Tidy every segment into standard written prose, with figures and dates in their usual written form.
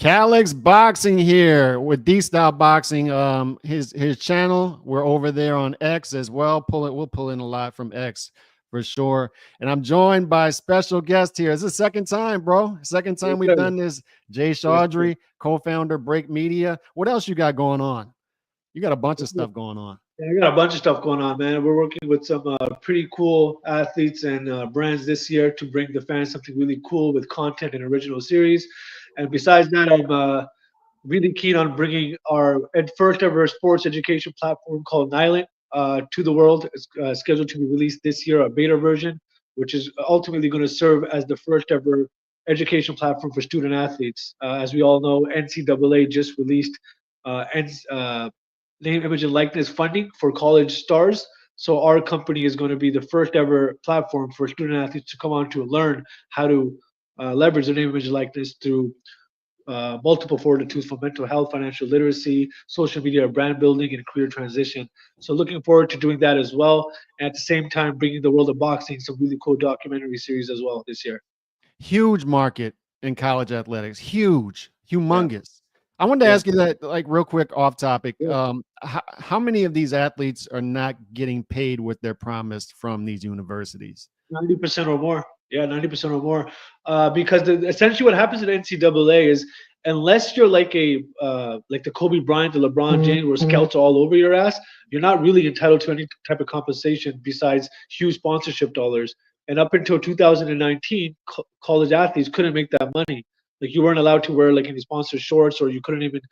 Calix Boxing here with D Style Boxing. His channel. We're over there on X as well. We'll pull in a lot from X for sure. And I'm joined by a special guest here. It's the second time, bro. Second time we've done this. Jay Chaudrey, co-founder Break Media. What else you got going on? You got a bunch of stuff going on. Yeah, I got a bunch of stuff going on, man. We're working with some pretty cool athletes and brands this year to bring the fans something really cool with content and original series. And besides that, I'm really keen on bringing our first ever sports education platform called NIL to the world. It's scheduled to be released this year, a beta version, which is ultimately going to serve as the first ever education platform for student athletes. As we all know, NCAA just released name, image, and likeness funding for college stars. So our company is going to be the first ever platform for student athletes to come on to learn how to leverage their name, image, and likeness through multiple forward tools for mental health, financial literacy, social media, brand building, and career transition. So looking forward to doing that as well. And at the same time, bringing the world of boxing some really cool documentary series as well this year. Huge market in college athletics. Huge, humongous. Yeah. I wanted to ask you that, like, real quick off topic. Yeah. How many of these athletes are not getting paid what they're promised from these universities? 90% or more. Yeah, 90% or more. Because essentially what happens at NCAA is unless you're like like the Kobe Bryant, the LeBron James, where scouts are all over your ass, you're not really entitled to any type of compensation besides huge sponsorship dollars. And up until 2019, college athletes couldn't make that money. Like you weren't allowed to wear like any sponsored shorts, or you couldn't even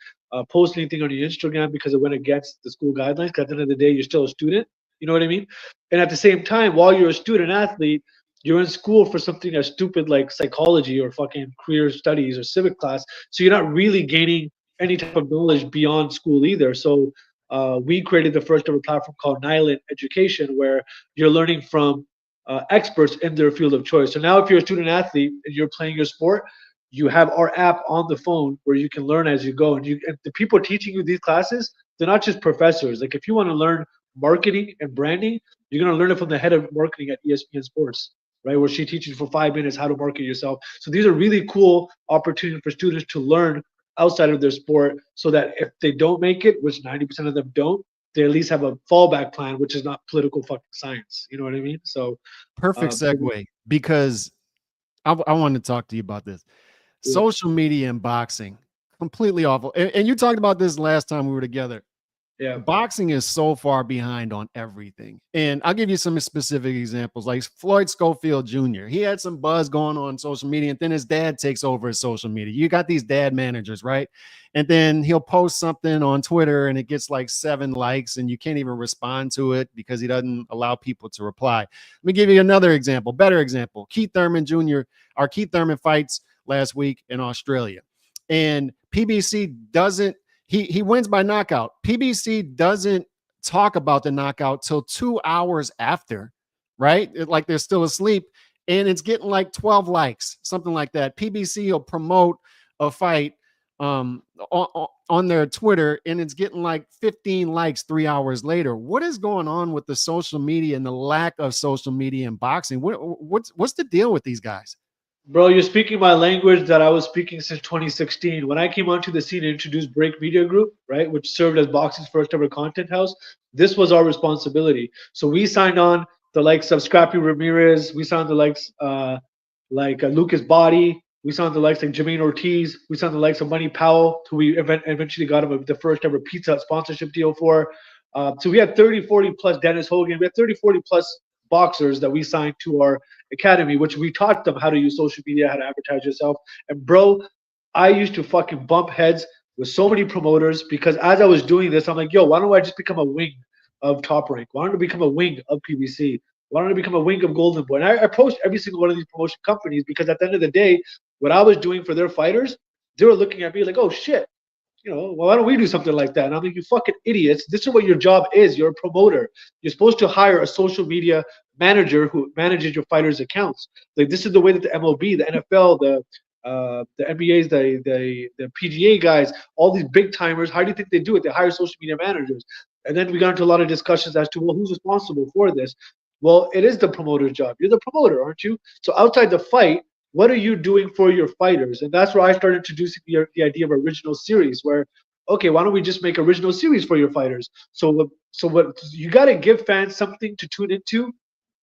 post anything on your Instagram because it went against the school guidelines. Because at the end of the day, you're still a student. You know what I mean? And at the same time, while you're a student athlete, you're in school for something as stupid like psychology or fucking career studies or civic class. So you're not really gaining any type of knowledge beyond school either. So we created the first ever platform called NIL Education, where you're learning from experts in their field of choice. So now if you're a student athlete and you're playing your sport, you have our app on the phone where you can learn as you go. And the people teaching you these classes, they're not just professors. Like if you want to learn marketing and branding, you're going to learn it from the head of marketing at ESPN Sports, right? Where she teaches for 5 minutes how to market yourself. So these are really cool opportunities for students to learn outside of their sport, so that if they don't make it, which 90% of them don't, they at least have a fallback plan, which is not political fucking science. You know what I mean? So perfect segue, because I want to talk to you about this. Yeah. Social media and boxing, completely awful. And you talked about this last time we were together. Yeah, boxing is so far behind on everything. And I'll give you some specific examples, like Floyd Schofield Jr. He had some buzz going on social media, and then his dad takes over his social media. You got these dad managers, right? And then he'll post something on Twitter and it gets like 7 likes and you can't even respond to it because he doesn't allow people to reply. Let me give you another example, better example. Keith Thurman Jr., our Keith Thurman fights last week in Australia. And PBC doesn't, he wins by knockout. PBC doesn't talk about the knockout till 2 hours after, right? Like they're still asleep, and it's getting like 12 likes, something like that. PBC will promote a fight on their Twitter, and it's getting like 15 likes 3 hours later. What is going on with the social media and the lack of social media in boxing? What's the deal with these guys? Bro, you're speaking my language that I was speaking since 2016. When I came onto the scene and introduced Break Media Group, right, which served as boxing's first ever content house, this was our responsibility. So we signed on the likes of Scrappy Ramirez, we signed the likes Lucas Body, we signed the likes like Jermaine Ortiz, we signed the likes of Money Powell, who we eventually got him the first ever pizza sponsorship deal for. So we had 30, 40 plus Dennis Hogan, we had 30, 40 plus boxers that we signed to our academy, which we taught them how to use social media, how to advertise yourself. And bro, I used to fucking bump heads with so many promoters, because as I was doing this, I'm like, yo, why don't I just become a wing of Top Rank? Why don't I become a wing of PBC? Why don't I become a wing of Golden Boy? And I approached every single one of these promotion companies, because at the end of the day, what I was doing for their fighters, they were looking at me like, oh shit, you know, well, why don't we do something like that? And I'm like, you fucking idiots. This is what your job is. You're a promoter. You're supposed to hire a social media manager who manages your fighters' accounts. Like, this is the way that the MLB, the NFL, the NBAs, the PGA guys, all these big timers, how do you think they do it? They hire social media managers. And then we got into a lot of discussions as to, well, who's responsible for this? Well, it is the promoter's job. You're the promoter, aren't you? So outside the fight, What are you doing for your fighters? And that's where I started introducing the idea of original series, where okay, why don't we just make original series for your fighters? So what you got to give fans something to tune into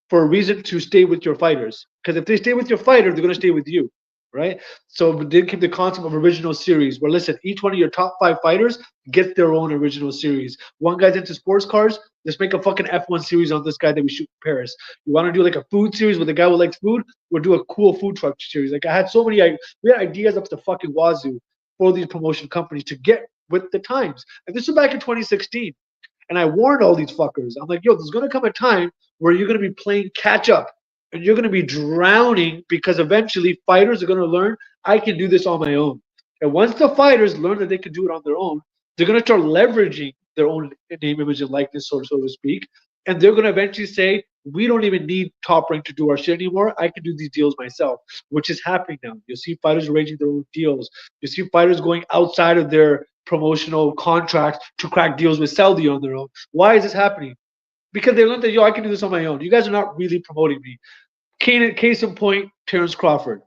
for a reason to stay with your fighters. Because if they stay with your fighter, they're going to stay with you, right? So then came the concept of original series, where listen, each one of your top 5 fighters gets their own original series. One guy's into sports cars, let's make a fucking F1 series on this guy that we shoot in Paris. You want to do like a food series with a guy who likes food? We'll do a cool food truck series. Like I had so many, we had ideas up to fucking wazoo for these promotion companies to get with the times. And this was back in 2016. And I warned all these fuckers. I'm like, yo, there's gonna come a time where you're gonna be playing catch up and you're gonna be drowning because eventually fighters are gonna learn I can do this on my own. And once the fighters learn that they can do it on their own, they're gonna start leveraging their own name, image, and likeness, so to speak. And they're gonna eventually say, we don't even need Top Rank to do our shit anymore. I can do these deals myself, which is happening now. You see fighters arranging their own deals. You see fighters going outside of their promotional contracts to crack deals with Saudi on their own. Why is this happening? Because they learned that, yo, I can do this on my own. You guys are not really promoting me. Case in point, Terrence Crawford.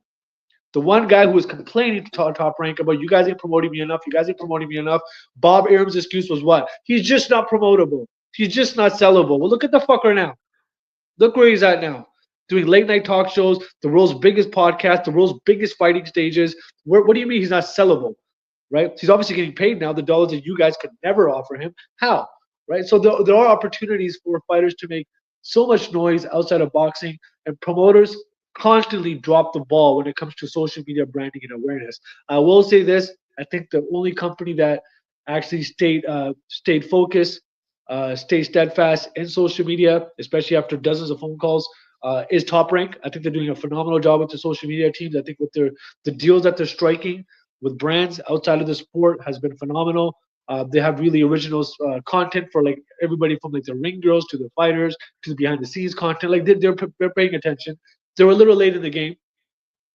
The one guy who was complaining to Top Rank about, you guys ain't promoting me enough. You guys ain't promoting me enough. Bob Arum's excuse was what? He's just not promotable. He's just not sellable. Well, look at the fucker now. Look where he's at now. Doing late night talk shows, the world's biggest podcast, the world's biggest fighting stages. What do you mean he's not sellable? Right? He's obviously getting paid now the dollars that you guys could never offer him. How? Right? So there are opportunities for fighters to make so much noise outside of boxing, and promoters constantly drop the ball when it comes to social media branding and awareness. I will say this: I think the only company that actually stayed focused, stayed steadfast in social media, especially after dozens of phone calls, is Top Rank. I think they're doing a phenomenal job with the social media teams. I think with the deals that they're striking with brands outside of the sport has been phenomenal. They have really original content for like everybody from like the ring girls to the fighters to the behind the scenes content. Like they're paying attention. They're a little late in the game,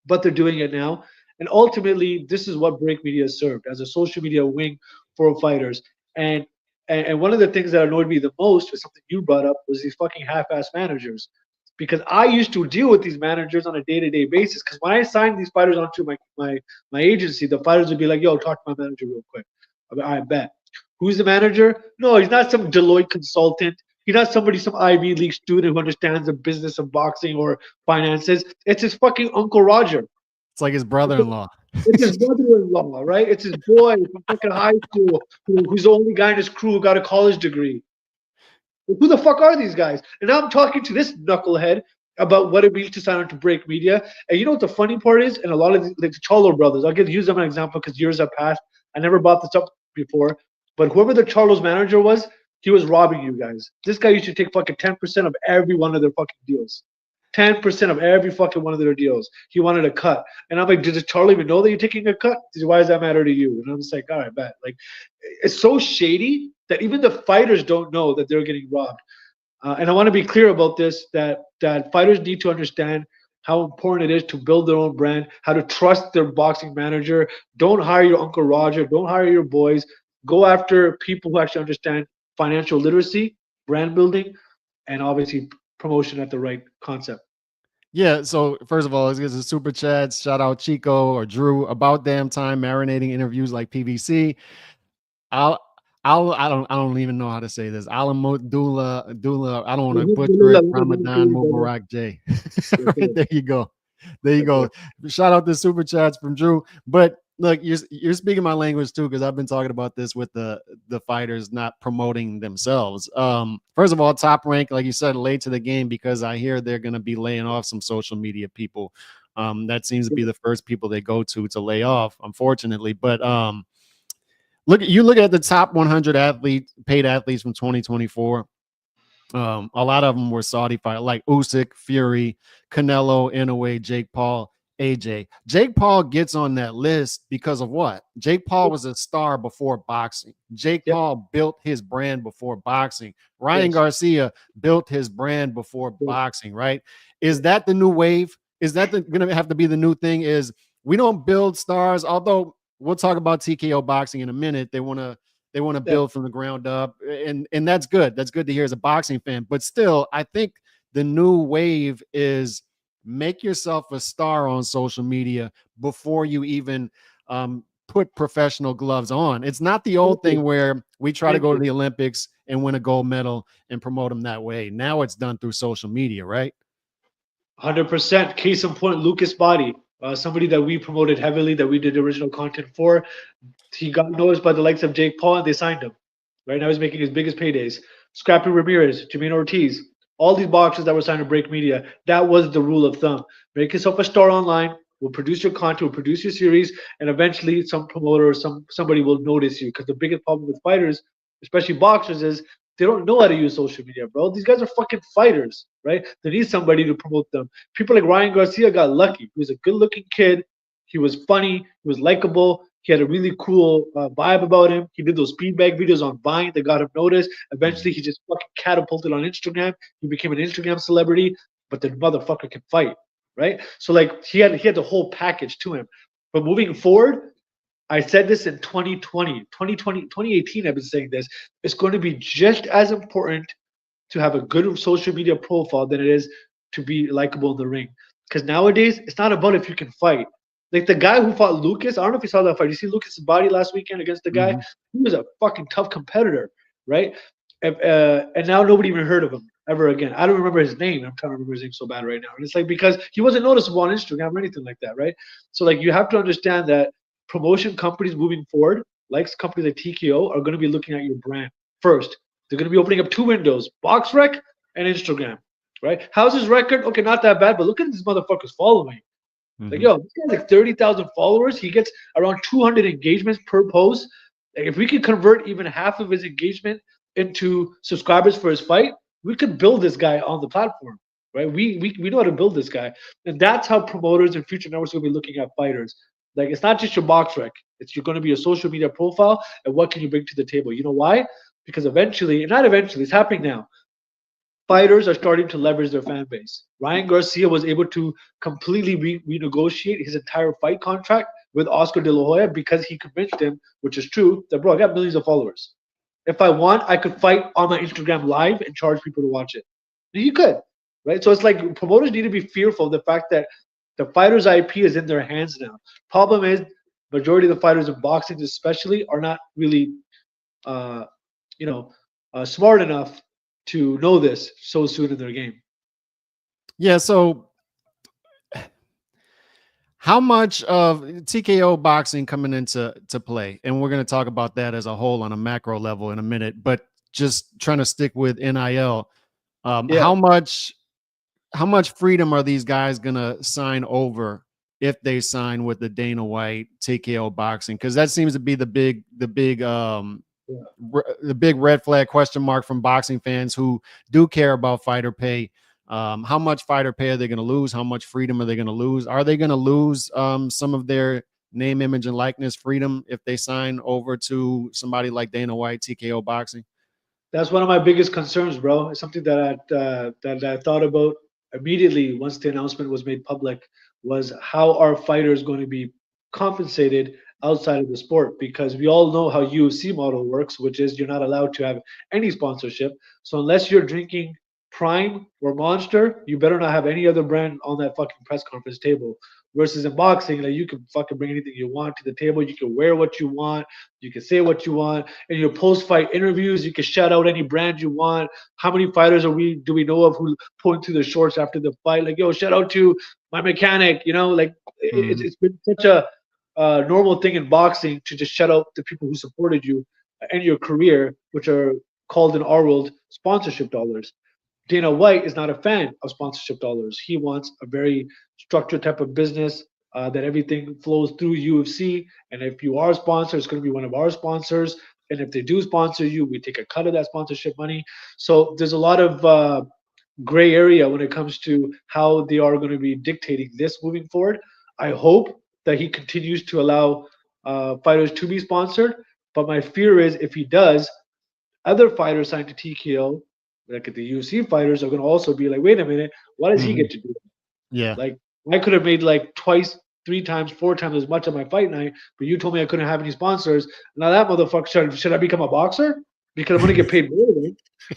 but they're doing it now. And ultimately, this is what Break Media served as a social media wing for fighters. And one of the things that annoyed me the most was something you brought up was these fucking half-ass managers. Because I used to deal with these managers on a day-to-day basis. Because when I signed these fighters onto my agency, the fighters would be like, "Yo, talk to my manager real quick." I bet. Who's the manager? No, he's not some Deloitte consultant. He's not somebody, some Ivy League student who understands the business of boxing or finances. It's his fucking Uncle Roger. It's like his brother-in-law. It's his brother-in-law, right? It's his boy from fucking high school who's the only guy in his crew who got a college degree. Who the fuck are these guys? And now I'm talking to this knucklehead about what it means to sign on to Break Media. And you know what the funny part is? And a lot of the Charlo brothers, use them as an example because years have passed. I never brought this up before, but whoever the Charlo's manager was, he was robbing you guys. This guy used to take fucking 10% of every one of their fucking deals. 10% of every fucking one of their deals. He wanted a cut. And I'm like, does Charlo even know that you're taking a cut? Why does that matter to you? And I'm just like, all right, bet. Like, it's so shady that even the fighters don't know that they're getting robbed. And I want to be clear about this, that fighters need to understand how important it is to build their own brand, how to trust their boxing manager. Don't hire your Uncle Roger. Don't hire your boys. Go after people who actually understand financial literacy, brand building, and obviously promotion at the right concept. Yeah, so first of all, let's get some super chats. Shout out Chico or Drew. About damn time marinating interviews like PVC. I don't even know how to say this. Alamodula, I don't want to butcher it. Ramadan Mubarak J. Right, there you go. There you go. Shout out the super chats from Drew. But look, you're speaking my language too, because I've been talking about this with the fighters not promoting themselves. First of all, Top Rank, like you said, late to the game because I hear they're going to be laying off some social media people. That seems to be the first people they go to lay off, unfortunately. But look at the top 100 paid athletes from 2024. A lot of them were Saudi fighters like Usyk, Fury, Canelo, Inoue, Jake Paul, AJ. Jake Paul gets on that list because of what? Jake Paul was a star before boxing. Jake Paul built his brand before boxing. Ryan Garcia built his brand before boxing, right? Is that the new wave? Is that going to have to be the new thing? Is we don't build stars, although we'll talk about TKO boxing in a minute. They want to build from the ground up, and that's good. That's good to hear as a boxing fan. But still, I think the new wave is make yourself a star on social media before you even put professional gloves on. It's not the old thing where we try to go to the Olympics and win a gold medal and promote them that way. Now it's done through social media, right? 100%. Case in point, Lucas Body, somebody that we promoted heavily, that we did original content for. He got noticed by the likes of Jake Paul, and they signed him. Right now, he's making his biggest paydays. Scrappy Ramirez, Jermaine Ortiz, all these boxers that were signed to Break Media. That was the rule of thumb. Make yourself a star online. We'll produce your content, we'll produce your series, and eventually some promoter or somebody will notice you. Because the biggest problem with fighters, especially boxers, is they don't know how to use social media, bro. These guys are fucking fighters, right? They need somebody to promote them. People like Ryan Garcia got lucky. He was a good-looking kid. He was funny. He was likable. He had a really cool vibe about him. He did those speed bag videos on Vine that got him noticed. Eventually, he just fucking catapulted on Instagram. He became an Instagram celebrity, but the motherfucker can fight, right? So, like, he had the whole package to him. But moving forward, I said this in 2018, I've been saying this. It's going to be just as important to have a good social media profile than it is to be likable in the ring. Because nowadays, it's not about if you can fight. Like the guy who fought Lucas, I don't know if you saw that fight. You see Lucas's body last weekend against the guy? He was a fucking tough competitor, right? And now nobody even heard of him ever again. I don't remember his name. I'm trying to remember his name so bad right now. And it's like because he wasn't noticeable on Instagram or anything like that, right? So like you have to understand that promotion companies moving forward, like companies like TKO, are going to be looking at your brand first. They're going to be opening up two windows, BoxRec and Instagram, right? How's his record? Okay, not that bad, but look at this motherfucker's following. Like, yo, this guy's like 30,000 followers. He gets around 200 engagements per post. Like, if we could convert even half of his engagement into subscribers for his fight, we could build this guy on the platform, right? We know how to build this guy. And that's how promoters and future networks will be looking at fighters. Like, it's not just your box rec. It's you're going to be a social media profile and what can you bring to the table. You know why? Because eventually, and not eventually, it's happening now. Fighters are starting to leverage their fan base. Ryan Garcia was able to completely renegotiate his entire fight contract with Oscar De La Hoya because he convinced him, which is true, that, bro, I got millions of followers. If I want, I could fight on my Instagram live and charge people to watch it. You could, right? So it's like promoters need to be fearful of the fact that the fighter's IP is in their hands now. Problem is, majority of the fighters in boxing especially are not really, smart enough to know this so soon in their game. Yeah, so how much of TKO boxing coming into play? And we're going to talk about that as a whole on a macro level in a minute, but just trying to stick with NIL. How much freedom are these guys going to sign over if they sign with the Dana White TKO boxing? Because that seems to be the big red flag question mark from boxing fans who do care about fighter pay. How much fighter pay are they going to lose? How much freedom are they going to lose? Are they going to lose some of their name, image, and likeness freedom if they sign over to somebody like Dana White, TKO boxing? That's one of my biggest concerns, bro. It's something that I thought about immediately once the announcement was made public, was how are fighters going to be compensated outside of the sport? Because we all know how UFC model works, which is you're not allowed to have any sponsorship. So unless you're drinking Prime or Monster, you better not have any other brand on that fucking press conference table. Versus in boxing, like you can fucking bring anything you want to the table. You can wear what you want. You can say what you want. In your post-fight interviews, you can shout out any brand you want. How many fighters do we know of who point to their shorts after the fight? Like, yo, shout out to my mechanic. You know, like it's been such a normal thing in boxing to just shout out the people who supported you and your career, which are called in our world sponsorship dollars. Dana White is not a fan of sponsorship dollars. He wants a very structured type of business that everything flows through UFC. And if you are a sponsor, it's going to be one of our sponsors. And if they do sponsor you, we take a cut of that sponsorship money. So there's a lot of gray area when it comes to how they are going to be dictating this moving forward. I hope that he continues to allow fighters to be sponsored. But my fear is if he does, other fighters signed to TKO, like the UFC fighters, are going to also be like, wait a minute, what does he get to do? Yeah. Like, I could have made like twice, 3 times, 4 times as much on my fight night, but you told me I couldn't have any sponsors. Now that motherfucker, should I become a boxer? Because I'm going to get paid more,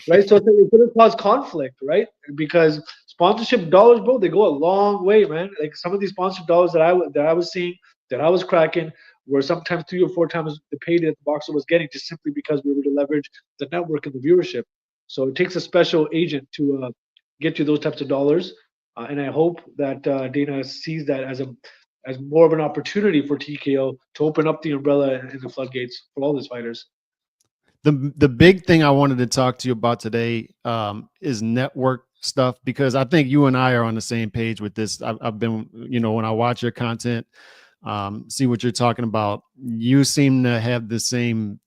right? So it's going to cause conflict, right? Because sponsorship dollars, bro, they go a long way, man. Like some of these sponsorship dollars that I was seeing, that I was cracking, were sometimes 3 or 4 times the payday that the boxer was getting, just simply because we were able to leverage the network and the viewership. So it takes a special agent to get you those types of dollars, and I hope that Dana sees that as more of an opportunity for TKO to open up the umbrella and the floodgates for all these fighters. The big thing I wanted to talk to you about today is network stuff, because I think you and I are on the same page with this. I've been, when I watch your content, see what you're talking about, you seem to have the same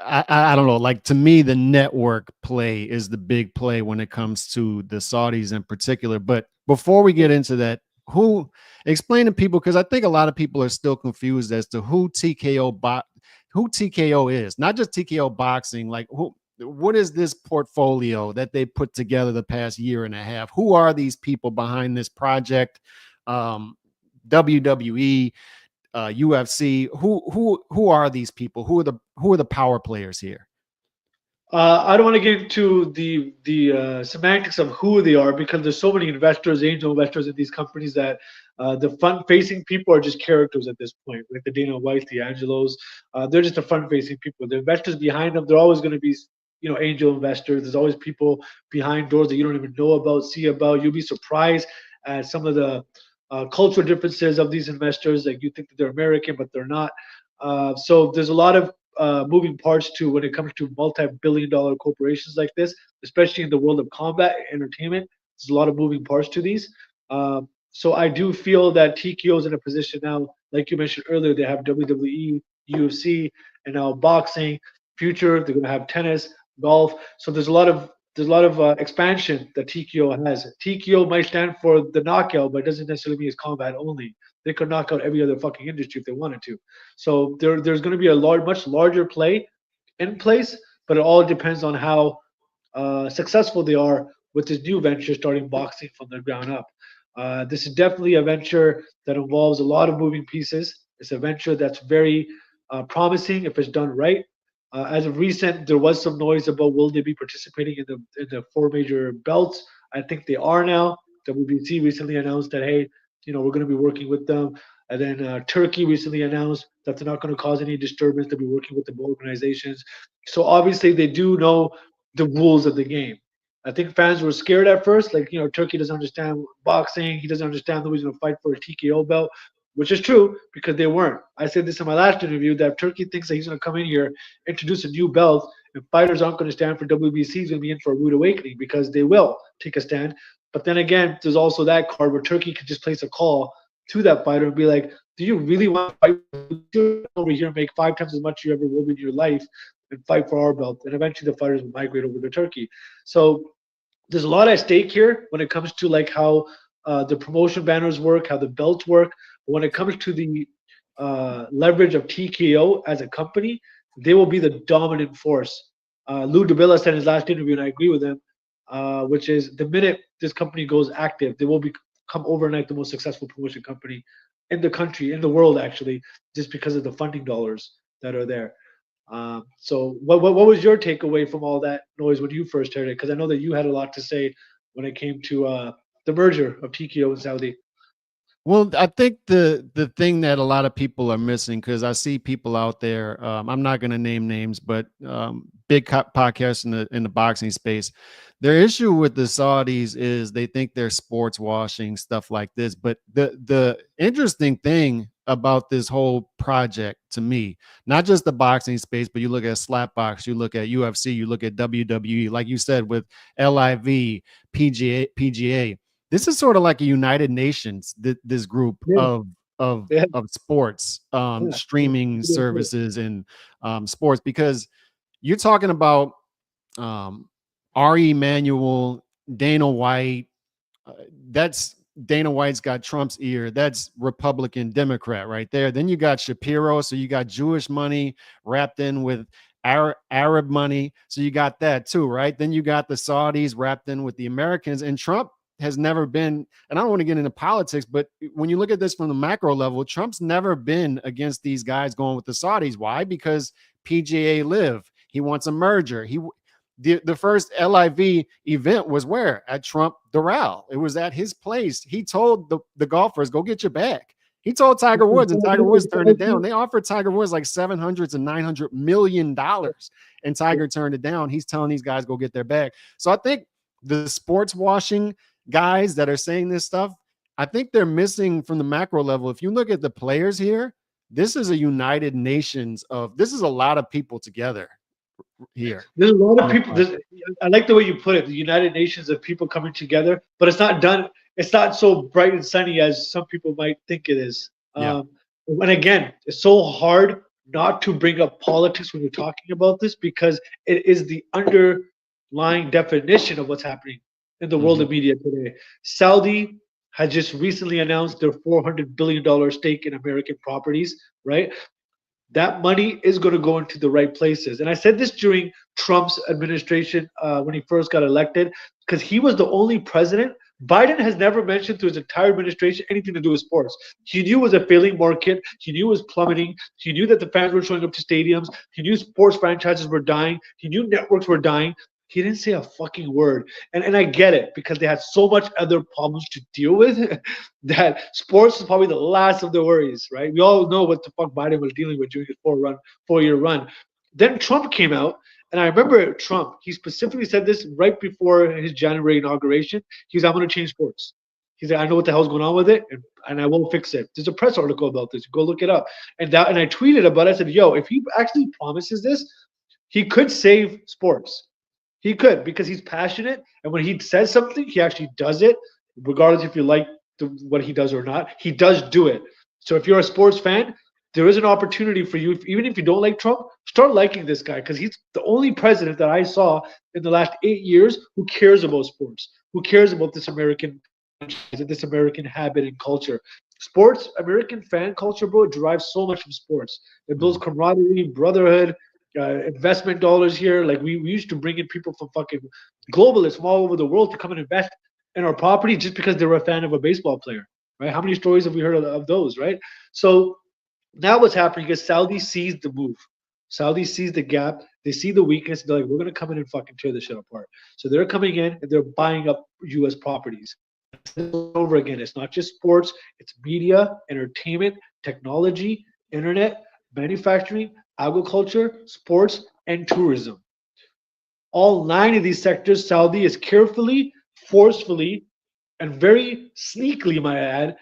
I don't know, like, to me, the network play is the big play when it comes to the Saudis in particular. But before we get into that, explain to people, because I think a lot of people are still confused as to who TKO is, not just TKO Boxing. Like, what is this portfolio that they put together the past year and a half? Who are these people behind this project? WWE, UFC. Who are these people? Who are the power players here? I don't want to get into the semantics of who they are, because there's so many investors, angel investors in these companies, that the front-facing people are just characters at this point, like the Dana White, the Angelos. They're just the front-facing people. The investors behind them, they're always going to be, angel investors. There's always people behind doors that you don't even know about, see about. You'll be surprised at some of the cultural differences of these investors. Like, you think that they're American, but they're not. So there's a lot of moving parts to when it comes to multi-billion-dollar corporations like this, especially in the world of combat entertainment. There's a lot of moving parts to these. So I do feel that TKO is in a position now, like you mentioned earlier, they have WWE, UFC, and now boxing. Future, they're going to have tennis, golf. So there's a lot of expansion that TKO has. TKO might stand for the knockout, but it doesn't necessarily mean it's combat only. They could knock out every other fucking industry if they wanted to. So there's going to be a much larger play in place, but it all depends on how successful they are with this new venture, starting boxing from the ground up. This is definitely a venture that involves a lot of moving pieces. It's a venture that's very promising if it's done right. As of recent, there was some noise about will they be participating in the 4 major belts. I think they are now. WBC recently announced that, hey, we're going to be working with them. And then Turkey recently announced that they're not going to cause any disturbance. They'll be working with the organizations. So obviously they do know the rules of the game. I think fans were scared at first, like, Turkey doesn't understand boxing. He doesn't understand who's going to fight for a TKO belt, which is true, because they weren't. I said this in my last interview, that if Turkey thinks that he's going to come in here, introduce a new belt, and fighters aren't going to stand for WBC, he's going to be in for a rude awakening, because they will take a stand. But then again, there's also that card where Turkey could just place a call to that fighter and be like, do you really want to fight over here and make 5 times as much you ever will in your life and fight for our belt? And eventually the fighters will migrate over to Turkey. So there's a lot at stake here when it comes to, like, how the promotion banners work, how the belts work. But when it comes to the leverage of TKO as a company, they will be the dominant force. Lou DiBella said in his last interview, and I agree with him, which is the minute this company goes active, they will become overnight the most successful promotion company in the country, in the world, actually, just because of the funding dollars that are there. So what was your takeaway from all that noise when you first heard it? Because I know that you had a lot to say when it came to the merger of TKO and Saudi. Well, I think the thing that a lot of people are missing, because I see people out there, I'm not going to name names, but big podcasts in the boxing space, their issue with the Saudis is they think they're sports washing, stuff like this. But the interesting thing about this whole project, to me, not just the boxing space, but you look at Slapbox, you look at UFC, you look at WWE, like you said, with LIV, PGA. This is sort of like a United Nations, this group of sports, streaming services and sports, because you're talking about R.E. Emanuel, Dana White. That's Dana White's got Trump's ear. That's Republican, Democrat right there. Then you got Shapiro. So you got Jewish money wrapped in with Arab money. So you got that too, right? Then you got the Saudis wrapped in with the Americans, and Trump has never been, and I don't want to get into politics, but when you look at this from the macro level, Trump's never been against these guys going with the Saudis. Why? Because PGA live. He wants a merger. The first LIV event was where? At Trump Doral. It was at his place. He told the golfers, go get your bag. He told Tiger Woods, and Tiger Woods turned it down. They offered Tiger Woods like $700 to $900 million, and Tiger turned it down. He's telling these guys, go get their bag. So I think the sports washing guys that are saying this stuff, I think they're missing from the macro level. If you look at the players here, this is a United Nations this is a lot of people together here. There's a lot of people. I like the way you put it, the United Nations of people coming together, but it's not done. It's not so bright and sunny as some people might think it is. And again, it's so hard not to bring up politics when you're talking about this, because it is the underlying definition of what's happening in the world of media today. Saudi has just recently announced their $400 billion stake in American properties, right? That money is going to go into the right places. And I said this during Trump's administration when he first got elected, because he was the only president. Biden has never mentioned through his entire administration anything to do with sports. He knew it was a failing market. He knew it was plummeting. He knew that the fans were showing up to stadiums. He knew sports franchises were dying. He knew networks were dying. He didn't say a fucking word. And I get it, because they had so much other problems to deal with that sports is probably the last of the worries, right? We all know what the fuck Biden was dealing with during his 4-year run. Then Trump came out, and I remember Trump, he specifically said this right before his January inauguration. He was, I'm going to change sports. He said, I know what the hell's going on with it, and I won't fix it. There's a press article about this. Go look it up. And I tweeted about it. I said, yo, if he actually promises this, he could save sports. He could, because he's passionate, and when he says something, he actually does it, regardless if you like what he does or not. He does do it. So if you're a sports fan, there is an opportunity for you, even if you don't like Trump, start liking this guy, because he's the only president that I saw in the last 8 years who cares about sports, who cares about this American habit and culture. Sports, American fan culture, bro, derives so much from sports. It builds camaraderie, brotherhood, investment dollars here. Like we used to bring in people from fucking globalists from all over the world to come and invest in our property just because they were a fan of a baseball player, right? How many stories have we heard of those, right? So now what's happening is Saudi sees the move. Saudi sees the gap. They see the weakness. They're like, we're going to come in and fucking tear this shit apart. So they're coming in and they're buying up U.S. properties. Over again, it's not just sports. It's media, entertainment, technology, internet, manufacturing, agriculture, sports, and tourism. All 9 of these sectors, Saudi is carefully, forcefully, and very sneakily, might I add,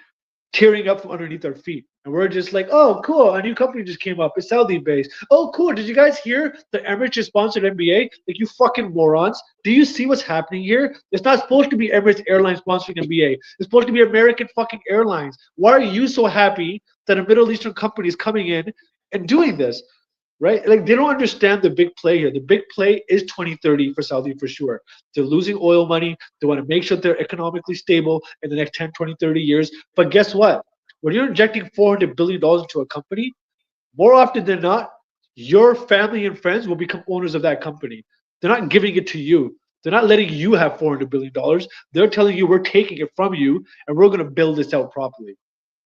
tearing up from underneath our feet. And we're just like, oh, cool, a new company just came up. It's Saudi-based. Oh, cool, did you guys hear the Emirates just sponsored NBA? Like, you fucking morons. Do you see what's happening here? It's not supposed to be Emirates Airlines sponsoring NBA. It's supposed to be American fucking Airlines. Why are you so happy that a Middle Eastern company is coming in and doing this? Right? Like, they don't understand the big play here. The big play is 2030 for Saudi for sure. They're losing oil money. They want to make sure they're economically stable in the next 10, 20, 30 years. But guess what? When you're injecting $400 billion into a company, more often than not, your family and friends will become owners of that company. They're not giving it to you. They're not letting you have $400 billion. They're telling you, we're taking it from you, and we're going to build this out properly.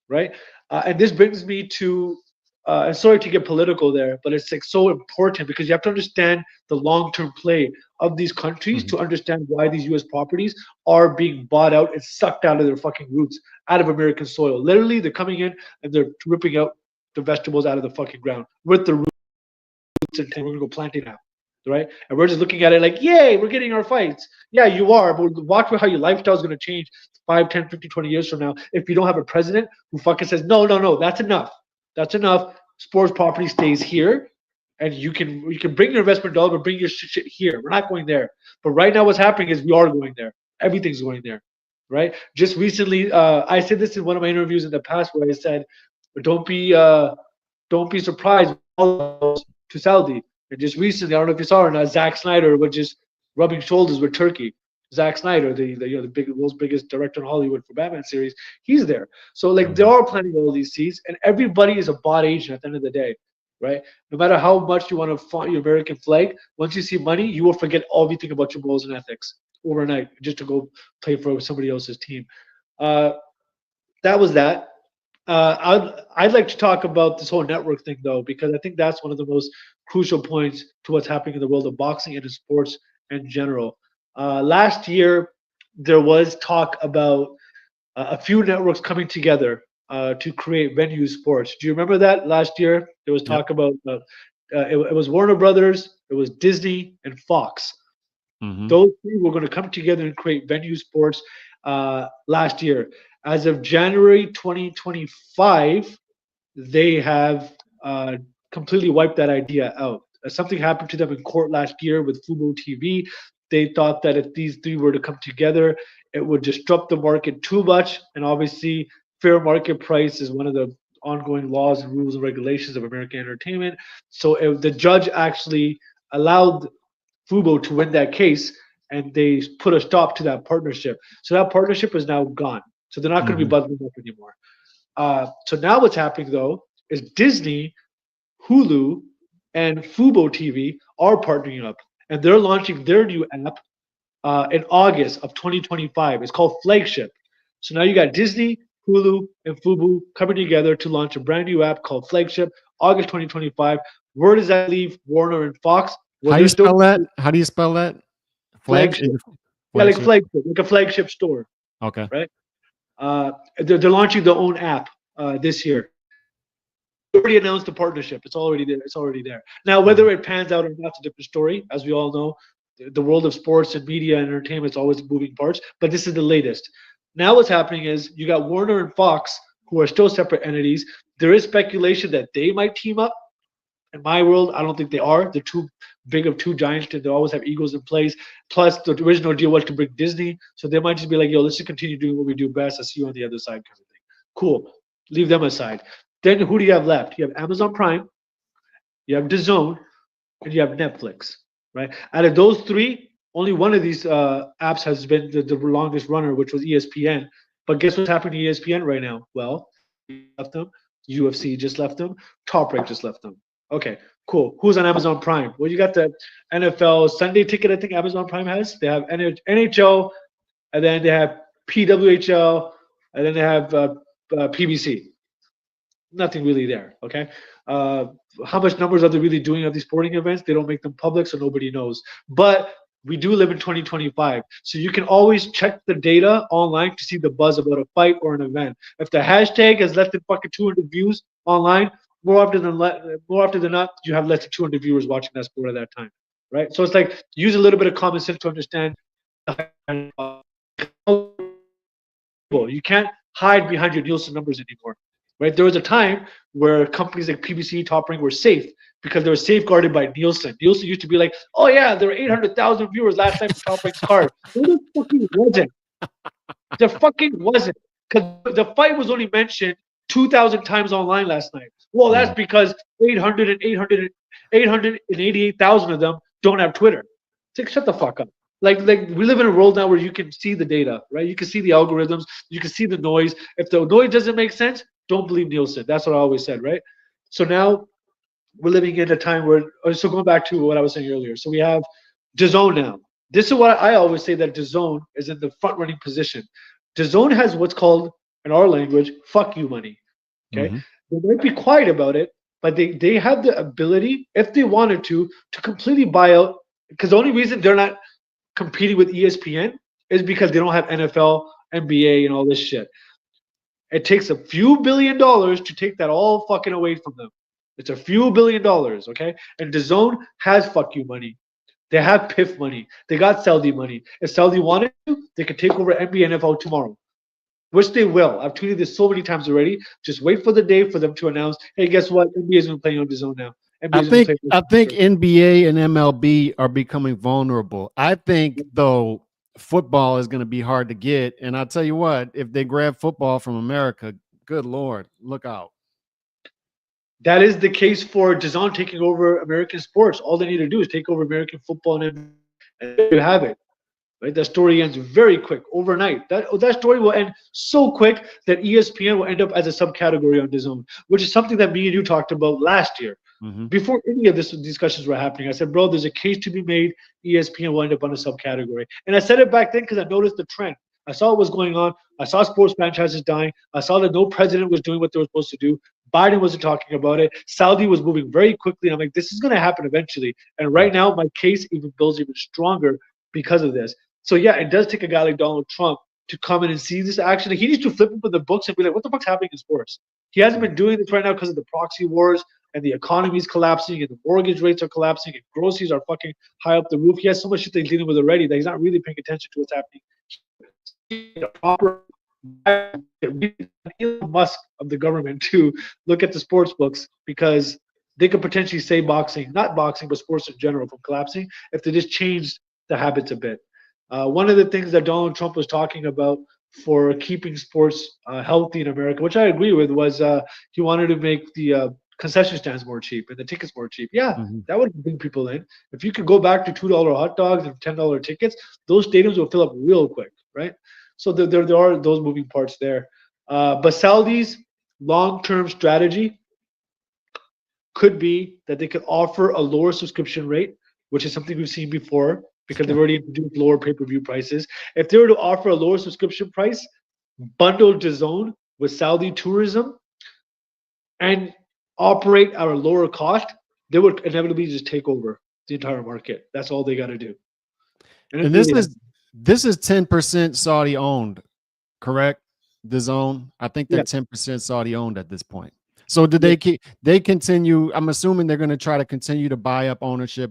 Right? And this brings me to and sorry to get political there, but it's like so important, because you have to understand the long-term play of these countries to understand why these U.S. properties are being bought out and sucked out of their fucking roots, out of American soil. Literally, they're coming in and they're ripping out the vegetables out of the fucking ground with the roots, and we're gonna go planting now, right? And we're just looking at it like, yay, we're getting our fights. Yeah, you are, but watch how your lifestyle is gonna change 5, 10, 50, 20 years from now if you don't have a president who fucking says, no, that's enough. That's enough. Sports property stays here, and you can bring your investment dollar, but bring your shit here. We're not going there. But right now, what's happening is we are going there. Everything's going there, right? Just recently, I said this in one of my interviews in the past, where I said, don't be surprised to Saudi. And just recently, I don't know if you saw or not, Zack Snyder was just rubbing shoulders with Turki. Zack Snyder, the world's biggest director in Hollywood for Batman series, he's there. So like, they are planting all these seeds, and everybody is a bought agent at the end of the day, right? No matter how much you want to flaunt your American flag, once you see money, you will forget everything about your morals and ethics overnight just to go play for somebody else's team. That was that. I'd like to talk about this whole network thing though, because I think that's one of the most crucial points to what's happening in the world of boxing and in sports in general. Last year, there was talk about a few networks coming together to create venue sports. Do you remember that last year? There was talk about it was Warner Brothers, it was Disney, and Fox. Those three were going to come together and create venue sports last year. As of January 2025, they have completely wiped that idea out. Something happened to them in court last year with Fubo TV. They thought that if these three were to come together, it would disrupt the market too much. And obviously, fair market price is one of the ongoing laws and rules and regulations of American entertainment. So if the judge actually allowed Fubo to win that case, and they put a stop to that partnership. So that partnership is now gone. So they're not going to be bundling up anymore. So now what's happening though is Disney, Hulu, and Fubo TV are partnering up, and they're launching their new app in August of 2025. It's called Flagship. So now you got Disney, Hulu, and Fubo coming together to launch a brand new app called Flagship, August 2025. Where does that leave Warner and Fox? How do you spell that? How do you spell that? Flagship. Yeah, like flagship, like a flagship store. Okay. Right. They're launching their own app this year. Already announced the partnership. It's already there. It's already there. Now, whether it pans out or not, it's a different story. As we all know, the world of sports and media and entertainment is always moving parts. But this is the latest. Now, what's happening is you got Warner and Fox, who are still separate entities. There is speculation that they might team up. In my world, I don't think they are. They're too big of two giants. They always have egos in place. Plus, the original deal was to bring Disney. So they might just be like, yo, let's just continue doing what we do best. I'll see you on the other side kind of thing. Cool. Leave them aside. Then who do you have left? You have Amazon Prime, you have DAZN, and you have Netflix, right? Out of those three, only one of these apps has been the longest runner, which was ESPN. But guess what's happening to ESPN right now? Well, left them. UFC just left them. Top Rank just left them. Okay, cool. Who's on Amazon Prime? Well, you got the NFL Sunday ticket, I think Amazon Prime has. They have NHL, and then they have PWHL, and then they have PBC. Nothing really there, okay? How much numbers are they really doing of these sporting events? They don't make them public, so nobody knows. But we do live in 2025, so you can always check the data online to see the buzz about a fight or an event. If the hashtag has less than fucking 200 views online, more often than not, you have less than 200 viewers watching that sport at that time, right? So it's like use a little bit of common sense to understand. You can't hide behind your Nielsen numbers anymore, right? There was a time where companies like PBC, Top Rank were safe because they were safeguarded by Nielsen. Nielsen used to be like, oh yeah, there were 800,000 viewers last time for Top Rank's card. No, there fucking wasn't. There fucking wasn't. Because the fight was only mentioned 2,000 times online last night. Well, that's because 888,000 of them don't have Twitter. It's like, shut the fuck up. Like we live in a world now where you can see the data, right? You can see the algorithms, you can see the noise. If the noise doesn't make sense, don't believe Nielsen. That's what I always said, right? So now we're living in a time where, so going back to what I was saying earlier. So we have DAZN now. This is what I always say, that DAZN is in the front running position. DAZN has what's called, in our language, fuck you money. Okay. They might be quiet about it, but they have the ability, if they wanted to completely buy out, because the only reason they're not competing with ESPN is because they don't have NFL, NBA, and all this shit. It takes a few $1 billion to take that all fucking away from them. It's a few $1 billion, okay? And DAZN has fuck you money. They have PIF money. They got Saudi money. If Saudi wanted to, they could take over NBA and NFL tomorrow, which they will. I've tweeted this so many times already. Just wait for the day for them to announce, hey, guess what? NBA is going to play on DAZN now. I think NBA and MLB are becoming vulnerable. I think, though, football is going to be hard to get. And I'll tell you what, if they grab football from America, good Lord, look out. That is the case for DAZN taking over American sports. All they need to do is take over American football, and you have it. Right? That story ends very quick, overnight. That story will end so quick that ESPN will end up as a subcategory on DAZN, which is something that me and you talked about last year. Before any of this discussions were happening, I said, bro, there's a case to be made. ESPN will end up on a subcategory. And I said it back then because I noticed the trend. I saw what was going on. I saw sports franchises dying. I saw that no president was doing what they were supposed to do. Biden wasn't talking about it. Saudi was moving very quickly. I'm like, this is going to happen eventually. And right now, my case even builds even stronger because of this. So yeah, it does take a guy like Donald Trump to come in and see this action. He needs to flip open the books and be like, what the fuck's happening in sports? He hasn't been doing this right now because of the proxy wars and the economy is collapsing and the mortgage rates are collapsing and groceries are fucking high up the roof. He has so much shit that he's dealing with already that he's not really paying attention to what's happening. A proper Elon Musk of the government to look at the sports books because they could potentially save boxing, not boxing, but sports in general from collapsing if they just changed the habits a bit. One of the things that Donald Trump was talking about for keeping sports healthy in America, which I agree with, was he wanted to make the concession stands more cheap and the tickets more cheap. Yeah, that would bring people in. If you could go back to $2 hot dogs and $10 tickets, those stadiums will fill up real quick, right? So there are those moving parts there. But Saudi's long-term strategy could be that they could offer a lower subscription rate, which is something we've seen before because they've already introduced lower pay-per-view prices. If they were to offer a lower subscription price, bundle DAZN with Saudi tourism, and operate at a lower cost, they would inevitably just take over the entire market. That's all they got to do. And this is 10% Saudi owned, correct? DAZN. I think they're 10% Saudi owned at this point. So did they continue? I'm assuming they're going to try to continue to buy up ownership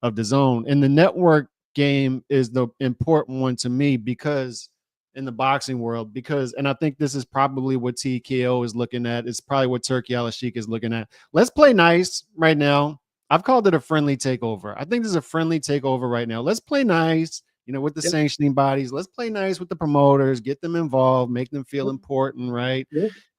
of DAZN. And the network game is the important one to me because in the boxing world, and I think this is probably what TKO is looking at. It's probably what Turki Al-Sheikh is looking at. Let's play nice right now. I've called it a friendly takeover. I think this is a friendly takeover right now. Let's play nice, with the sanctioning bodies. Let's play nice with the promoters, get them involved, make them feel important, right?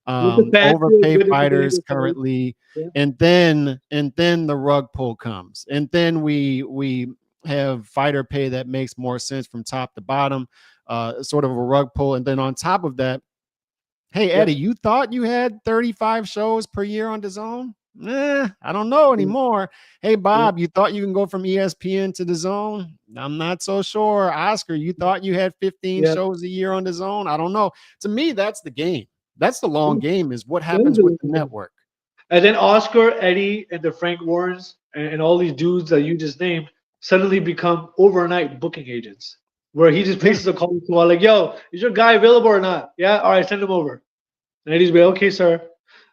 Overpay fighters currently, and then the rug pull comes, and then we have fighter pay that makes more sense from top to bottom, sort of a rug pull, and then on top of that, hey Eddie, you thought you had 35 shows per year on DAZN? I don't know anymore. Hey Bob, you thought you can go from ESPN to DAZN? I'm not so sure. Oscar, you thought you had 15 shows a year on DAZN? I don't know. To me, that's the game. That's the long game, is what happens with the network. And then Oscar, Eddie, and the Frank Warrens and all these dudes that you just named suddenly become overnight booking agents, where he just places a call to all like, yo, is your guy available or not? Yeah, all right, send him over. And Eddie's like, okay, sir.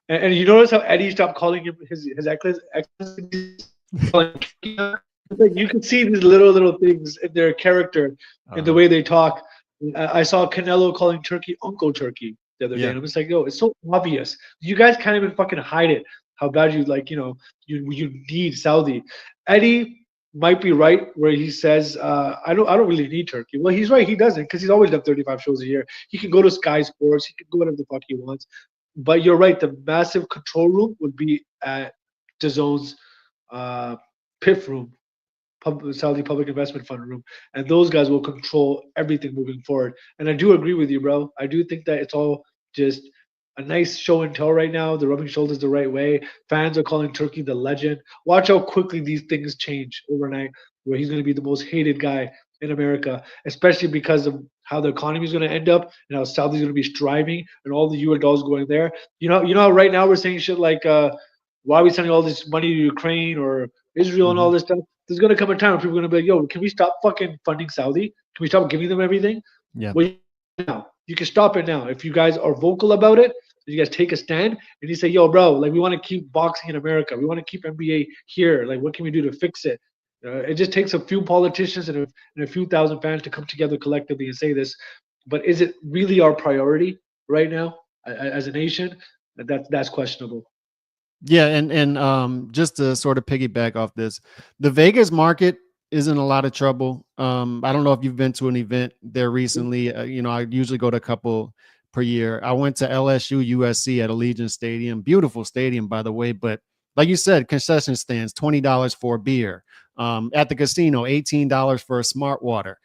And you notice how Eddie stopped calling him his excellency. You can see these little things in their character, in the way they talk. I saw Canelo calling Turki Uncle Turki the other day, and I'm just like, yo, it's so obvious. You guys can't even fucking hide it. How bad you you need Saudi. Eddie might be right where he says, I don't really need Turkey. Well, he's right. He doesn't, because he's always done 35 shows a year. He can go to Sky Sports. He can go whatever the fuck he wants. But you're right. The massive control room would be at DAZN's PIF room, Saudi Public Investment Fund room, and those guys will control everything moving forward. And I do agree with you, bro. I do think that it's all just a nice show and tell right now. The rubbing shoulders the right way. Fans are calling Turki the legend. Watch how quickly these things change overnight, where he's going to be the most hated guy in America, especially because of how the economy is going to end up and how Saudi's going to be striving and all the US dollars going there. You know how right now we're saying shit like, why are we sending all this money to Ukraine or Israel and all this stuff? There's going to come a time where people are going to be like, yo, can we stop fucking funding Saudi? Can we stop giving them everything? Yeah. Well, now you can stop it now. If you guys are vocal about it, you guys take a stand and you say, yo, bro, like, we want to keep boxing in America. We want to keep NBA here. Like, what can we do to fix it? It just takes a few politicians and a few thousand fans to come together collectively and say this. But is it really our priority right now as a nation? That's questionable. Yeah, and just to sort of piggyback off this, the Vegas market is in a lot of trouble. I don't know if you've been to an event there recently. I usually go to a couple per year. I went to LSU USC at Allegiant Stadium. Beautiful stadium, by the way. But like you said, concession stands, $20 for a beer. At the casino, $18 for a smart water.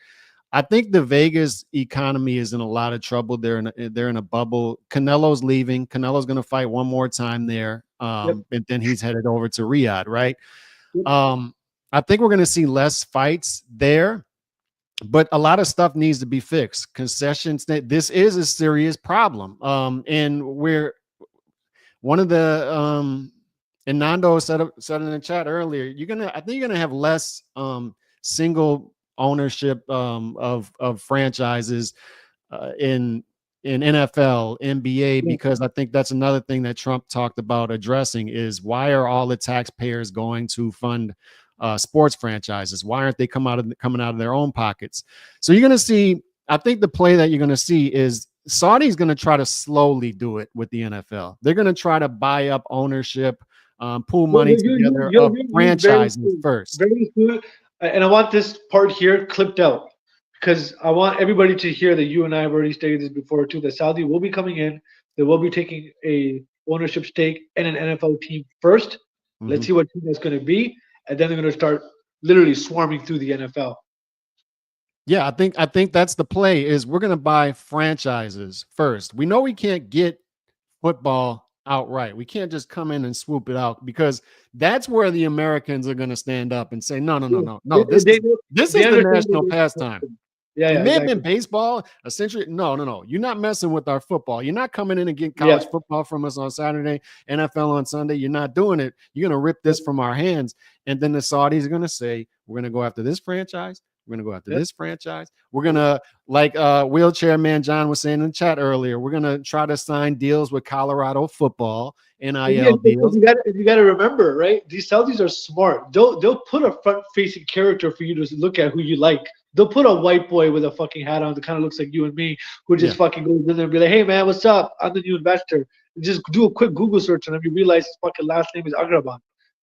I think the Vegas economy is in a lot of trouble. They're in a bubble. Canelo's leaving. Canelo's going to fight one more time there. And then he's headed over to Riyadh, right? I think we're going to see less fights there. but a lot of stuff needs to be fixed. Concessions. This is a serious problem. And we're one of the and Nando said in the chat earlier, I think you're gonna have less single ownership of franchises in NFL, NBA, because I think that's another thing that Trump talked about addressing is why are all the taxpayers going to fund sports franchises? Why aren't they coming out of their own pockets? So you're going to see, I think the play that you're going to see is Saudi's going to try to slowly do it with the NFL. They're going to try to buy up ownership, pool money together of franchises first. Very soon, and I want this part here clipped out because I want everybody to hear that you and I have already stated this before too. That Saudi will be coming in. They will be taking a ownership stake in an NFL team first. Let's see what team that's going to be, and then they're going to start literally swarming through the NFL. Yeah, I think that's the play is we're going to buy franchises first. We know we can't get football outright. We can't just come in and swoop it out because that's where the Americans are going to stand up and say, no. This is the national pastime. It may have been baseball, essentially. No. You're not messing with our football. You're not coming in and getting college football from us on Saturday, NFL on Sunday. You're not doing it. You're going to rip this from our hands. And then the Saudis are going to say, we're going to go after this franchise. We're going to go after this franchise. We're going to, like Wheelchair Man John was saying in the chat earlier, we're going to try to sign deals with Colorado football, NIL deals. You got to remember, right? These Saudis are smart. They'll put a front-facing character for you to look at who you like. They'll put a white boy with a fucking hat on that kind of looks like you and me, who just fucking goes in there and be like, hey, man, what's up? I'm the new investor. And just do a quick Google search on him. You realize his fucking last name is Agraban.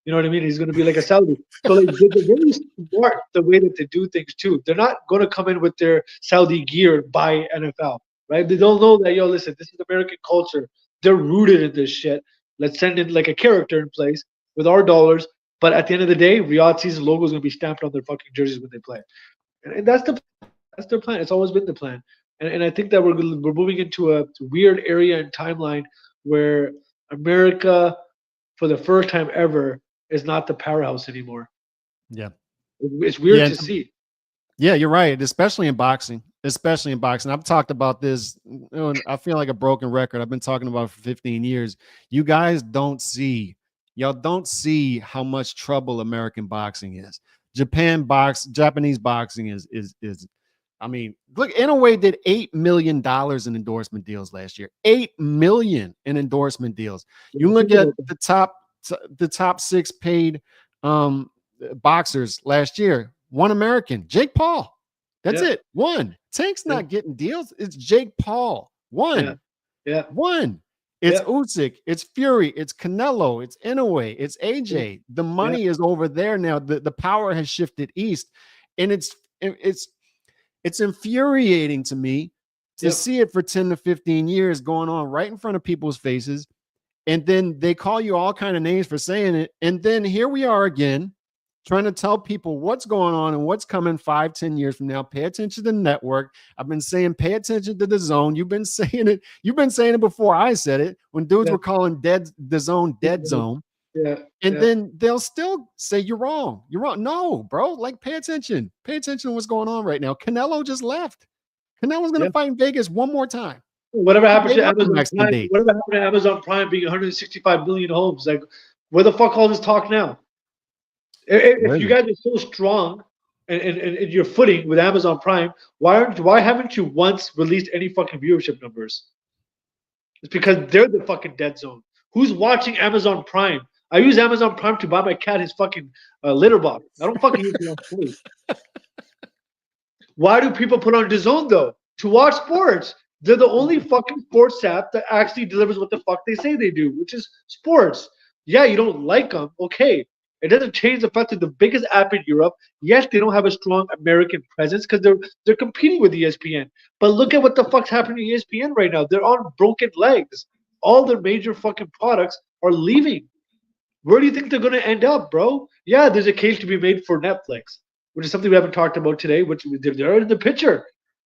You know what I mean? He's going to be like a Saudi. So like, they're really smart the way that they do things too. They're not going to come in with their Saudi gear and buy NFL, right? They don't know that, yo, listen, this is American culture. They're rooted in this shit. Let's send in like a character in place with our dollars. But at the end of the day, Riyadh season logo is going to be stamped on their fucking jerseys when they play. And that's their plan. It's always been the plan. And I think that we're moving into a weird area and timeline where America, for the first time ever, is not the powerhouse anymore. Yeah. It's weird to see. Yeah, you're right. Especially in boxing. I've talked about this. I feel like a broken record. I've been talking about it for 15 years. You guys don't see how much trouble American boxing is. Japanese boxing is I mean, look, Inoue did $8 million in endorsement deals last year. $8 million in endorsement deals. You look at the top 6 paid boxers last year. One American, Jake Paul. That's it. One. Tank's not getting deals. It's Jake Paul. One. One. It's Usyk. It's Fury. It's Canelo. It's Inoue. It's AJ. The money is over there now. The power has shifted east, and it's infuriating to me to see it for 10 to 15 years going on right in front of people's faces. And then they call you all kind of names for saying it. And then here we are again, trying to tell people what's going on and what's coming 5-10 years from now. Pay attention to the network. I've been saying, pay attention to the zone. You've been saying it. You've been saying it before I said it, when dudes were calling the zone dead zone. And then they'll still say you're wrong. You're wrong. No, bro. Like, pay attention. Pay attention to what's going on right now. Canelo just left. Canelo's going to fight in Vegas one more time. Whatever happened to Amazon Prime? Whatever happened to Amazon Prime being 165 million homes? Like, where the fuck all this talk now? If you guys are so strong and you're footing with Amazon Prime, why haven't you once released any fucking viewership numbers? It's because they're the fucking dead zone. Who's watching Amazon Prime? I use Amazon Prime to buy my cat his fucking litter box. I don't fucking use it on food. Why do people put on DAZN though? To watch sports. They're the only fucking sports app that actually delivers what the fuck they say they do, which is sports. Yeah, you don't like them. Okay. It doesn't change the fact that the biggest app in Europe, yes, they don't have a strong American presence because they're competing with ESPN. But look at what the fuck's happening to ESPN right now. They're on broken legs. All their major fucking products are leaving. Where do you think they're going to end up, bro? Yeah, there's a case to be made for Netflix, which is something we haven't talked about today, which they're in the picture.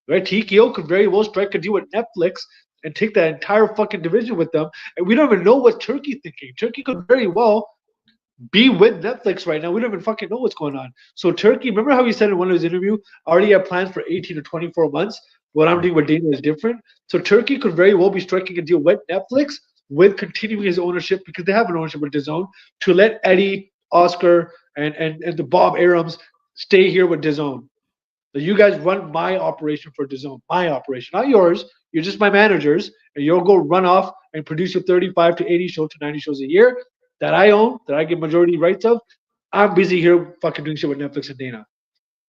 Right? TKO could very well strike a deal with Netflix and take that entire fucking division with them. And we don't even know what Turkey's thinking. Turkey could very well be with Netflix right now. We don't even fucking know what's going on. So Turki, remember how he said in one of his interview, I already have plans for 18 to 24 months. What I'm doing with Dana is different. So Turki could very well be striking a deal with Netflix with continuing his ownership because they have an ownership with DAZN to let Eddie, Oscar, and the Bob Arams stay here with DAZN. So you guys run my operation for DAZN, my operation, not yours. You're just my managers, and you'll go run off and produce your 35 to 80 show to 90 shows a year that I own, that I get majority rights of. I'm busy here fucking doing shit with Netflix and Dana.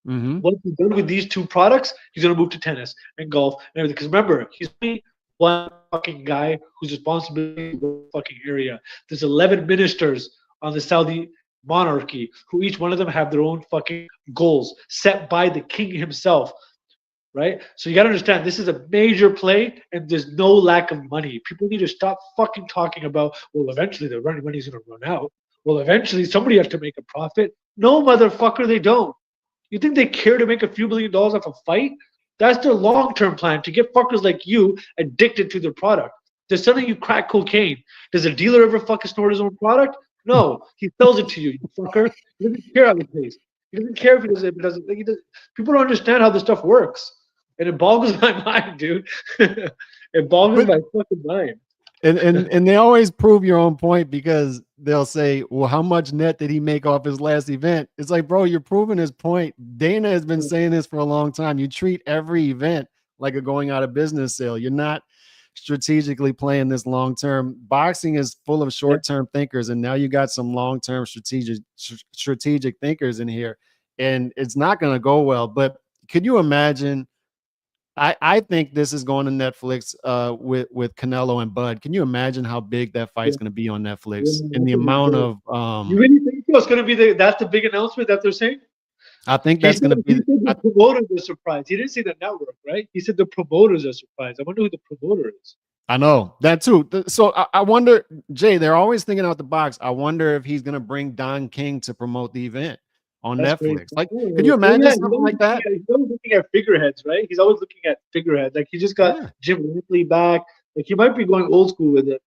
Once he's done with these two products, he's gonna move to tennis and golf and everything. Because remember, he's only one fucking guy who's responsible for the fucking area. There's 11 ministers on the Saudi monarchy who each one of them have their own fucking goals set by the king himself. Right? So you gotta understand this is a major play and there's no lack of money. People need to stop fucking talking about, well, eventually the running money's gonna run out. Well, eventually somebody has to make a profit. No, motherfucker, they don't. You think they care to make a few $1 million off a fight? That's their long-term plan to get fuckers like you addicted to their product. They're selling you crack cocaine. Does a dealer ever fucking snort his own product? No, he sells it to you, you fucker. He doesn't care how it tastes. He doesn't care if it doesn't. People don't understand how this stuff works, and it boggles my mind, dude. It boggles my fucking mind. And they always prove your own point because they'll say, well, how much net did he make off his last event? It's like, bro, you're proving his point. Dana has been saying this for a long time. You treat every event like a going out of business sale. You're not strategically playing this long term. Boxing is full of short-term thinkers, and now you got some long-term strategic thinkers in here, and it's not going to go well. But could you imagine? I think this is going to Netflix with Canelo and Bud. Can you imagine how big that fight's going to be on Netflix and the amount of you really think it's going to be that's the big announcement that they're saying? I think that's going to be the promoters are surprised. He didn't say the network, right? He said the promoters are surprised. I wonder who the promoter is. I know that too. So I wonder, Jay, they're always thinking out the box. I wonder if he's going to bring Don King to promote the event on Netflix. Crazy. Like, can you imagine something like that? He's always looking at figureheads, right? He's always looking at figureheads. Like he just got Jim Ridley back. Like he might be going old school with it.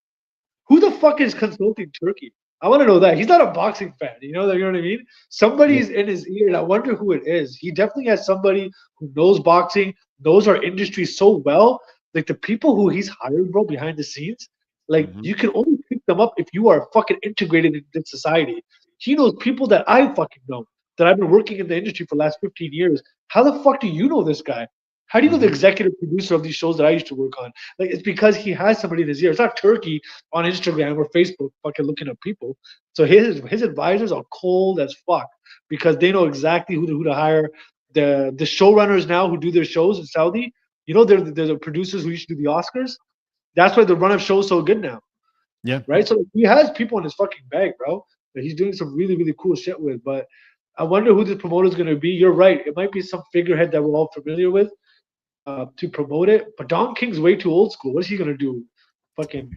Who the fuck is consulting Turki? I want to know that. He's not a boxing fan. You know what I mean? Somebody's in his ear, and I wonder who it is. He definitely has somebody who knows boxing, knows our industry so well. Like the people who he's hired, bro, behind the scenes, like you can only pick them up if you are fucking integrated into society. He knows people that I fucking know, that I've been working in the industry for the last 15 years. How the fuck do you know this guy? How do you know the executive producer of these shows that I used to work on? Like, it's because he has somebody in his ear. It's not Turki on Instagram or Facebook fucking looking at people. So his advisors are cold as fuck because they know exactly who to hire. The showrunners now who do their shows in Saudi, you know, they're the producers who used to do the Oscars. That's why the run of shows so good now. Yeah. Right? So he has people in his fucking bag, bro, that he's doing some really, really cool shit with. But I wonder who the promoter is going to be. You're right. It might be some figurehead that we're all familiar with. To promote it, but Don King's way too old school. What is he gonna do? Fucking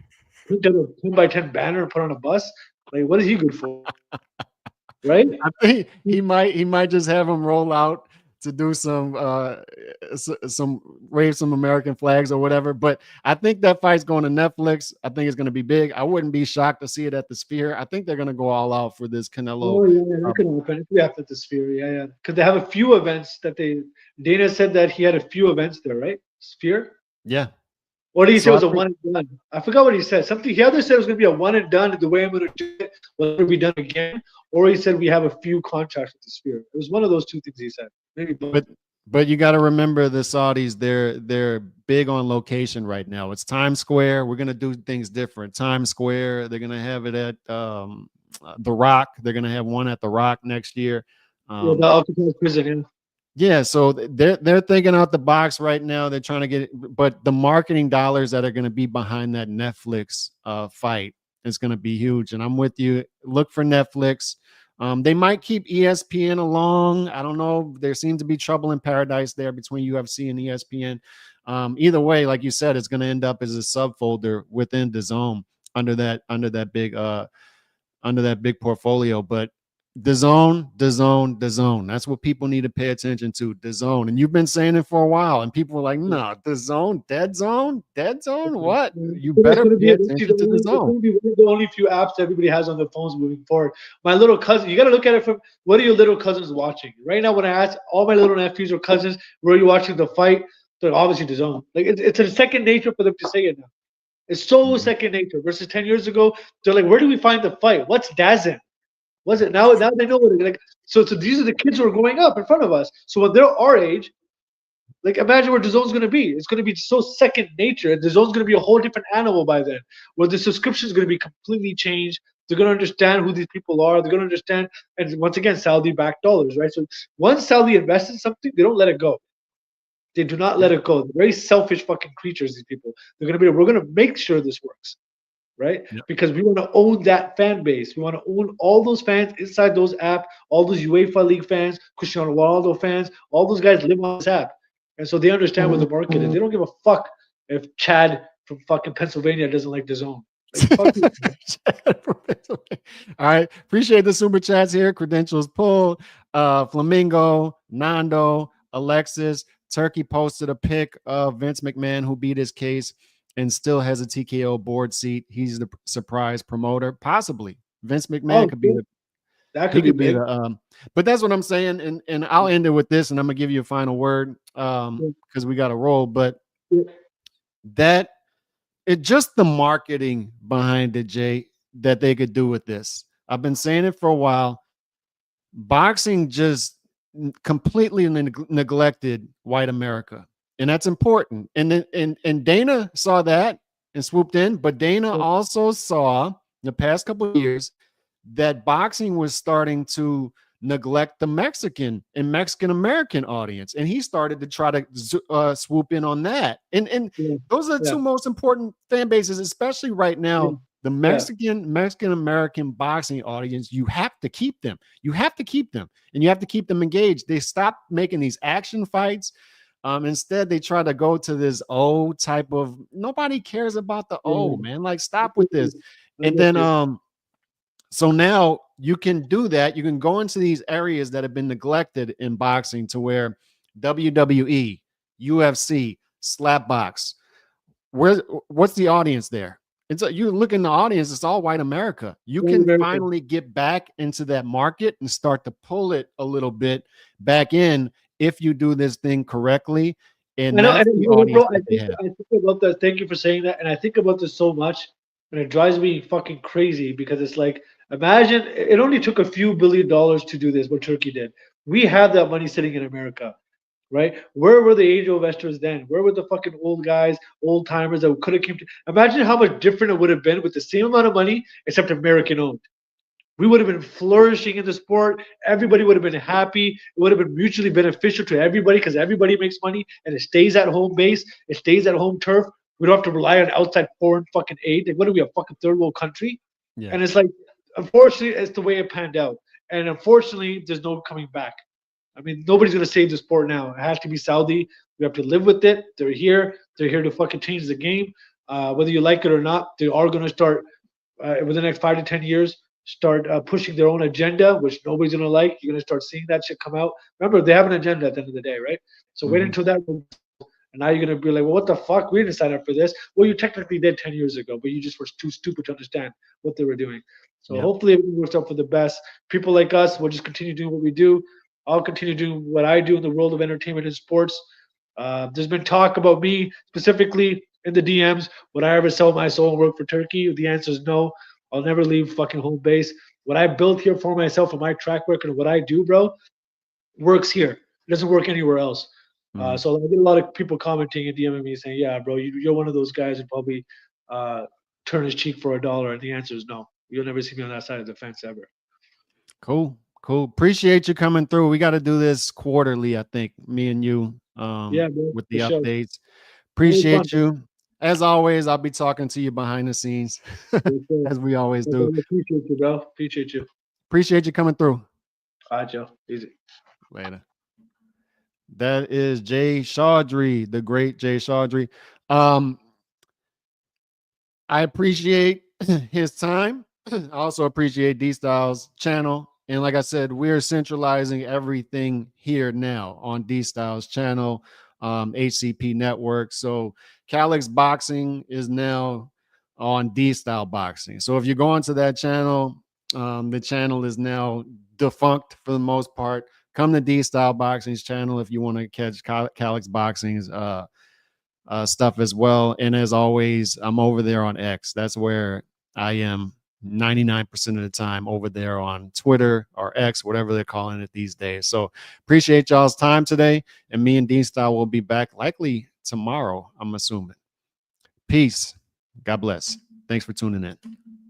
print out a 10x10 banner and put on a bus? Like, what is he good for? Right? I think he might just have him roll out to do some wave some American flags or whatever. But I think that fight's going to Netflix. I think it's going to be big. I wouldn't be shocked to see it at the Sphere. I think they're going to go all out for this Canelo. Oh yeah, that could happen. Yeah, at the Sphere. Yeah. Because they have a few events that Dana said that he had a few events there, right? Sphere. Yeah. Or did he say it was a one and done? I forgot what he said. Something he either said it was going to be a one and done. The way I'm going to do it will never be done again, or he said we have a few contracts with the Sphere. It was one of those two things he said. Maybe both. But you got to remember the Saudis. They're big on location right now. It's Times Square. We're going to do things different. Times Square. They're going to have it at the Rock. They're going to have one at the Rock next year. The Alcatraz prison. Yeah. Yeah, so they're thinking out the box right now. They're trying to get it, but the marketing dollars that are going to be behind that Netflix fight is going to be huge. And I'm with you. Look for Netflix. They might keep ESPN along. I don't know. There seems to be trouble in paradise there between UFC and ESPN. Either way, like you said, it's going to end up as a subfolder within DAZN under that big portfolio. But DAZN. That's what people need to pay attention to. DAZN, and you've been saying it for a while, and people were like, "No, DAZN, dead zone. What? You It's better going to pay be attention to it's DAZN." going to be one of the only few apps everybody has on their phones moving forward. My little cousin, you got to look at it from what are your little cousins watching right now? When I ask all my little nephews or cousins, where are you watching the fight? They're obviously DAZN. Like it's a second nature for them to say it now. It's so second nature versus 10 years ago. They're like, where do we find the fight? What's DAZN? Was it now? Now they know what it like. So these are the kids who are growing up in front of us. So when they're our age, like imagine where DAZN's going to be. It's going to be so second nature. And DAZN's going to be a whole different animal by then, where the subscription is going to be completely changed. They're going to understand who these people are. They're going to understand, and once again, Saudi-backed dollars, right? So once Saudi invests in something, they don't let it go. They do not let it go. They're very selfish fucking creatures. These people. They're going to be. We're going to make sure this works, right? Yep. Because we want to own that fan base. We want to own all those fans inside those app, all those UEFA League fans, Cristiano Ronaldo fans, all those guys live on this app. And so they understand what the market is. They don't give a fuck if Chad from fucking Pennsylvania doesn't like the zone. Like, All right. Appreciate the super chats here. Credentials pulled. Flamingo, Nando, Alexis, Turkey posted a pic of Vince McMahon who beat his case and still has a TKO board seat. He's the surprise promoter. Possibly. Vince McMahon could be the that could be big. But that's what I'm saying. And I'll end it with this, and I'm gonna give you a final word because we got to roll. But that it just the marketing behind it, Jay, that they could do with this. I've been saying it for a while. Boxing just completely neglected white America, and that's important. And Dana saw that and swooped in, but Dana also saw in the past couple of years that boxing was starting to neglect the Mexican and Mexican American audience, and he started to try to swoop in on that. And those are the two most important fan bases, especially right now. The Mexican American boxing audience, you have to keep them. You have to keep them, and you have to keep them engaged. They stopped making these action fights. Instead, they try to go to this type of nobody cares about the man. Like, stop with this. And then so now you can do that. You can go into these areas that have been neglected in boxing to where WWE, UFC, Slapbox. What's the audience there? It's you look in the audience, it's all white America. You can finally get back into that market and start to pull it a little bit back in if you do this thing correctly. And that's the audience that they have. I think about that. Thank you for saying that. And I think about this so much, and it drives me fucking crazy because it's like, imagine it only took a few $1 billion to do this, what Turkey did. We have that money sitting in America, right? Where were the angel investors then? Where were the fucking old guys, old timers that could have came to? Imagine how much different it would have been with the same amount of money, except American owned. We would have been flourishing in the sport. Everybody would have been happy. It would have been mutually beneficial to everybody because everybody makes money and it stays at home base. It stays at home turf. We don't have to rely on outside foreign fucking aid. Like, what are we, a fucking third world country? Yeah. And it's like, unfortunately, it's the way it panned out. And unfortunately, there's no coming back. I mean, nobody's going to save the sport now. It has to be Saudi. We have to live with it. They're here. They're here to fucking change the game. Whether you like it or not, they are going to start within the next 5 to 10 years, start pushing their own agenda, which nobody's going to like. You're going to start seeing that shit come out. Remember, they have an agenda at the end of the day, right? So wait until that. And now you're going to be like, well, what the fuck? We didn't sign up for this. Well, you technically did 10 years ago, but you just were too stupid to understand what they were doing. So hopefully everything works out for the best. People like us will just continue doing what we do. I'll continue doing what I do in the world of entertainment and sports. There's been talk about me specifically in the DMs. Would I ever sell my soul and work for Turkey? The answer is no. I'll never leave fucking home base. What I built here for myself and my track record and what I do, bro, works here. It doesn't work anywhere else. So I get a lot of people commenting and DMing me saying, yeah, bro, you're one of those guys who probably turn his cheek for $1. And the answer is no. You'll never see me on that side of the fence ever. Cool. Appreciate you coming through. We got to do this quarterly, I think, me and you, with the updates. Appreciate you. As always, I'll be talking to you behind the scenes, as we always do. Appreciate you, bro. Appreciate you. Appreciate you coming through. All right, Joe. Easy. Later. That is Jay Chaudrey, the great Jay Chaudrey. I appreciate his time. I also appreciate D-Styles' channel. And like I said, we're centralizing everything here now on D Styles channel, HCP network. So Calix Boxing is now on D Style Boxing. So if you go onto that channel, the channel is now defunct for the most part. Come to D Style Boxing's channel if you want to catch Calix Boxing's stuff as well. And as always, I'm over there on X. That's where I am 99% of the time, over there on Twitter or X, whatever they're calling it these days. So appreciate y'all's time today. And me and D Style will be back likely tomorrow, I'm assuming. Peace. God bless. Thanks for tuning in.